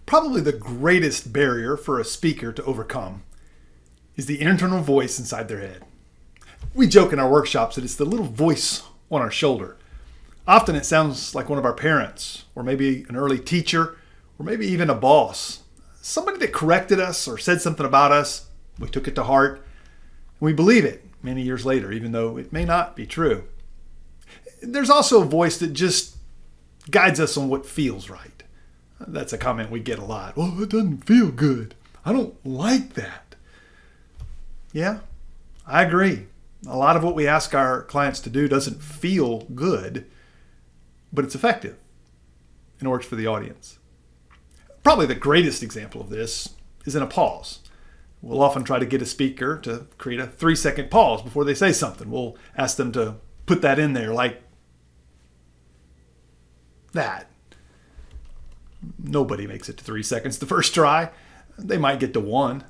Probably the greatest barrier for a speaker to overcome is the internal voice inside their head. We joke in our workshops that it's the little voice on our shoulder. Often it sounds like one of our parents, or maybe an early teacher, or maybe even a boss. Somebody that corrected us or said something about us. We took it to heart, and we believe it many years later, even though it may not be true. There's also a voice that just guides us on what feels right. That's a comment we get a lot. Well, it doesn't feel good. I don't like that. Yeah, I agree. A lot of what we ask our clients to do doesn't feel good, but it's effective and it works for the audience. Probably the greatest example of this is in a pause. We'll often try to get a speaker to create a 3-second pause before they say something. We'll ask them to put that in there like that. Nobody makes it to 3 seconds the first try. They might get to 1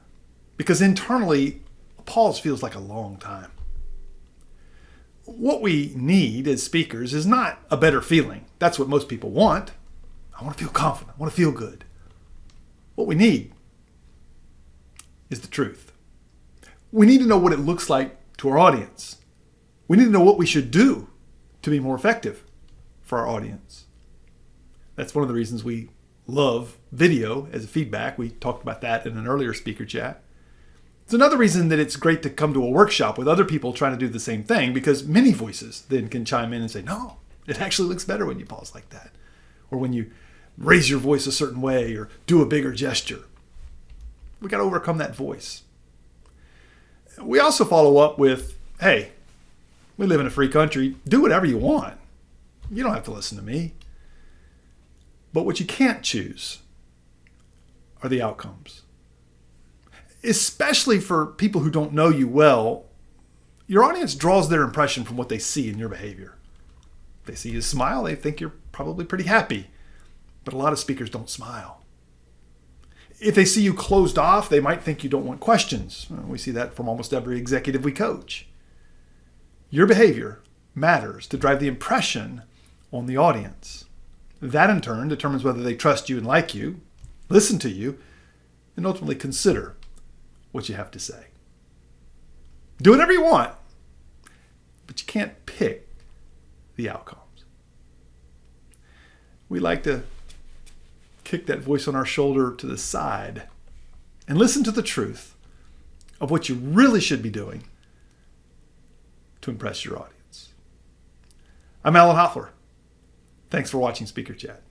because internally, a pause feels like a long time. What we need as speakers is not a better feeling. That's what most people want. I want to feel confident. I want to feel good. What we need is the truth. We need to know what it looks like to our audience. We need to know what we should do to be more effective for our audience. That's one of the reasons we love video as a feedback. We talked about that in an earlier speaker chat. It's another reason that it's great to come to a workshop with other people trying to do the same thing, because many voices then can chime in and say, no, it actually looks better when you pause like that. Or when you raise your voice a certain way or do a bigger gesture. We got to overcome that voice. We also follow up with, hey, we live in a free country. Do whatever you want. You don't have to listen to me. But what you can't choose are the outcomes. Especially for people who don't know you well, your audience draws their impression from what they see in your behavior. If they see you smile, they think you're probably pretty happy. But a lot of speakers don't smile. If they see you closed off, they might think you don't want questions. We see that from almost every executive we coach. Your behavior matters to drive the impression on the audience. That in turn determines whether they trust you and like you, listen to you, and ultimately consider what you have to say. Do whatever you want, but you can't pick the outcomes. We like to kick that voice on our shoulder to the side and listen to the truth of what you really should be doing to impress your audience. I'm Alan Hoffler. Thanks for watching Speaker Chat.